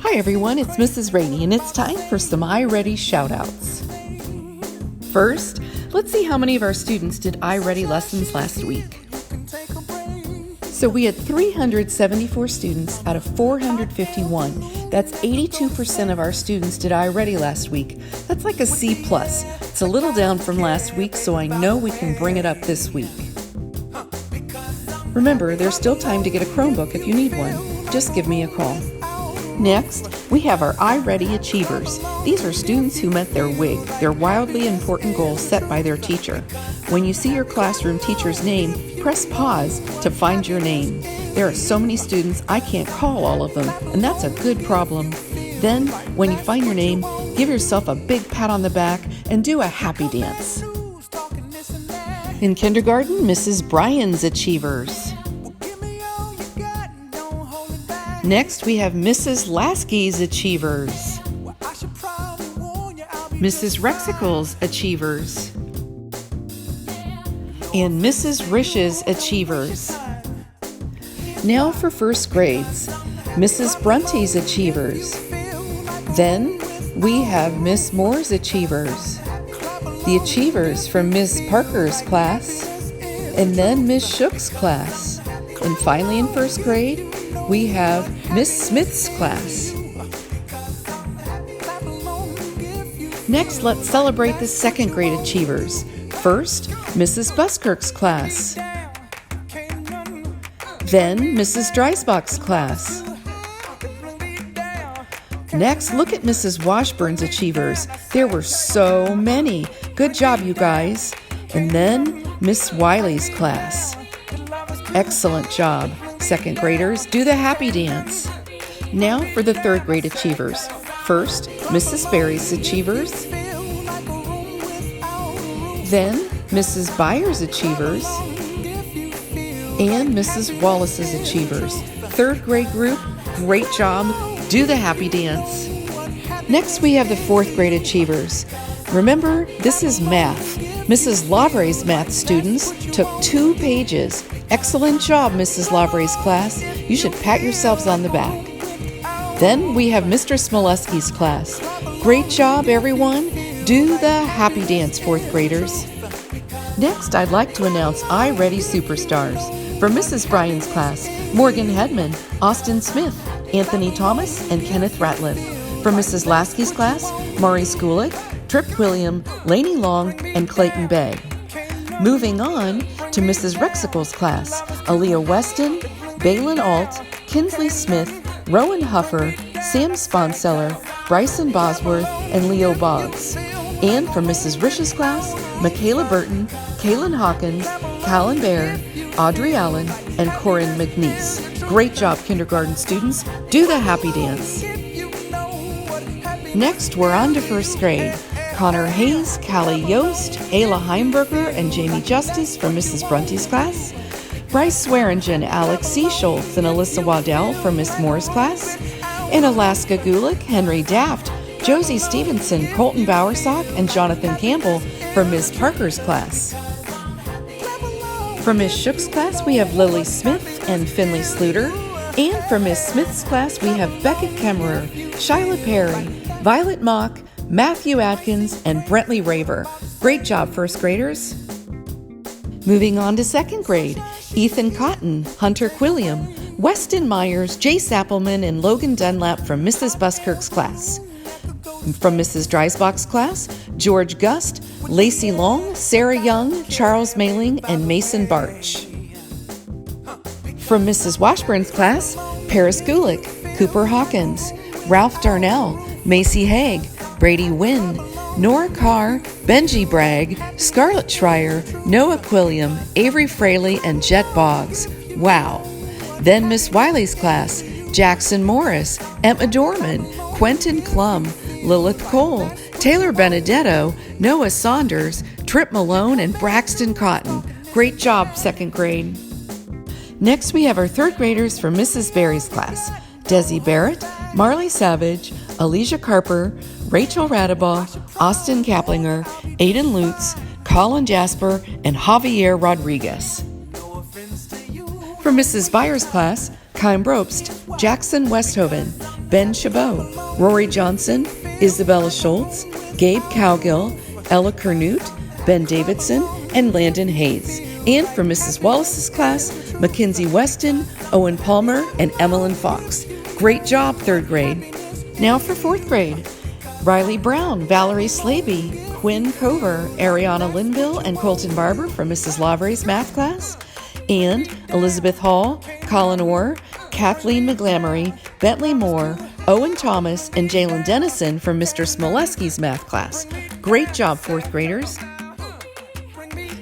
Hi everyone, it's Mrs. Rainey and it's time for some iReady Shoutouts. First, let's see how many of our students did iReady lessons last week. So we had 374 students out of 451. That's 82% of our students did iReady last week. That's like a C+. It's a little down from last week, so I know we can bring it up this week. Remember, there's still time to get a Chromebook if you need one. Just give me a call. Next, we have our iReady Achievers. These are students who met their WIG, their wildly important goals set by their teacher. When you see your classroom teacher's name, press pause to find your name. There are so many students, I can't call all of them, and that's a good problem. Then, when you find your name, give yourself a big pat on the back and do a happy dance. In kindergarten, Mrs. Bryan's Achievers. Next, we have Mrs. Lasky's Achievers, Mrs. Rexicle's Achievers, and Mrs. Rish's Achievers. Now for first grades, Mrs. Brunty's Achievers. Then we have Miss Moore's Achievers, the Achievers from Miss Parker's class, and then Miss Shook's class. And finally in first grade, we have Miss Smith's class. Next, let's celebrate the second grade achievers. First, Mrs. Buskirk's class. Then, Mrs. Dreisbach's class. Next, look at Mrs. Washburn's achievers. There were so many. Good job, you guys. And then, Miss Wiley's class. Excellent job. Second graders, do the happy dance. Now for the third grade achievers. First, Mrs. Berry's achievers. Then, Mrs. Byers' achievers. And Mrs. Wallace's achievers. Third grade group, great job. Do the happy dance. Next, we have the fourth grade achievers. Remember, this is math. Mrs. Lavre's math students took 2 pages. Excellent job, Mrs. Lavre's class. You should pat yourselves on the back. Then we have Mr. Smoleski's class. Great job, everyone. Do the happy dance, fourth graders. Next, I'd like to announce iReady Superstars. From Mrs. Bryan's class, Morgan Hedman, Austin Smith, Anthony Thomas, and Kenneth Ratliff. From Mrs. Lasky's class, Maury Skulik, Tripp William, Lainey Long, and Clayton Bay. Moving on to Mrs. Rexicle's class, Aaliyah Weston, Balin Alt, Kinsley Smith, Rowan Huffer, Sam Sponseller, Bryson Bosworth, and Leo Boggs. And from Mrs. Rish's class, Michaela Burton, Kaylin Hawkins, Callan Bear, Audrey Allen, and Corinne McNeese. Great job, kindergarten students. Do the happy dance. Next, we're on to first grade. Connor Hayes, Callie Yost, Ayla Heimberger, and Jamie Justice from Mrs. Brunty's class. Bryce Swearingen, Alex C. Schultz, and Alyssa Waddell from Miss Moore's class. And Alaska Gulick, Henry Daft, Josie Stevenson, Colton Bowersock, and Jonathan Campbell from Miss Parker's class. From Miss Shook's class, we have Lily Smith and Finley Sluter. And from Miss Smith's class, we have Beckett Kemmerer, Shyla Perry, Violet Mock, Matthew Atkins, and Brentley Raver. Great job, first graders. Moving on to second grade, Ethan Cotton, Hunter Quilliam, Weston Myers, Jace Appleman, and Logan Dunlap from Mrs. Buskirk's class. From Mrs. Dreisbach's class, George Gust, Lacey Long, Sarah Young, Charles Mailing, and Mason Barch. From Mrs. Washburn's class, Paris Gulick, Cooper Hawkins, Ralph Darnell, Macy Haig, Brady Wynn, Nora Carr, Benji Bragg, Scarlett Schreier, Noah Quilliam, Avery Fraley, and Jet Boggs. Wow. Then Miss Wiley's class, Jackson Morris, Emma Dorman, Quentin Klum, Lilith Cole, Taylor Benedetto, Noah Saunders, Tripp Malone, and Braxton Cotton. Great job, second grade. Next, we have our third graders from Mrs. Berry's class, Desi Barrett, Marley Savage, Alicia Carper, Rachel Radabaugh, Austin Kaplinger, Aiden Lutz, Colin Jasper, and Javier Rodriguez. From Mrs. Byers' class, Kym Brobst, Jackson Westhoven, Ben Chabot, Rory Johnson, Isabella Schultz, Gabe Cowgill, Ella Kernut, Ben Davidson, and Landon Hayes. And for Mrs. Wallace's class, Mackenzie Weston, Owen Palmer, and Emmeline Fox. Great job, 3rd grade. Now for 4th grade. Riley Brown, Valerie Slaby, Quinn Cover, Ariana Linville, and Colton Barber from Mrs. Lavre's math class. And Elizabeth Hall, Colin Orr, Kathleen McGlamory, Bentley Moore, Owen Thomas, and Jalen Dennison from Mr. Smoleski's math class. Great job, 4th graders.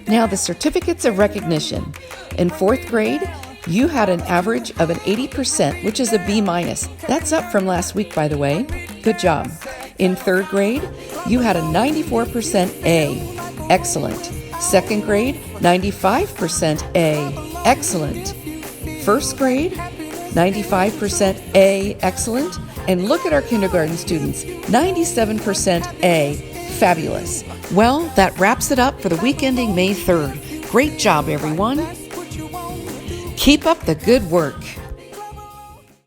Now the certificates of recognition. In 4th grade, you had an average of an 80%, which is a B-. That's up from last week, by the way. Good job. In 3rd grade, you had a 94% A. Excellent. 2nd grade, 95% A. Excellent. 1st grade, 95% A. Excellent. And look at our kindergarten students, 97% A. Fabulous. Well, that wraps it up for the week ending May 3rd. Great job, everyone. Keep up the good work.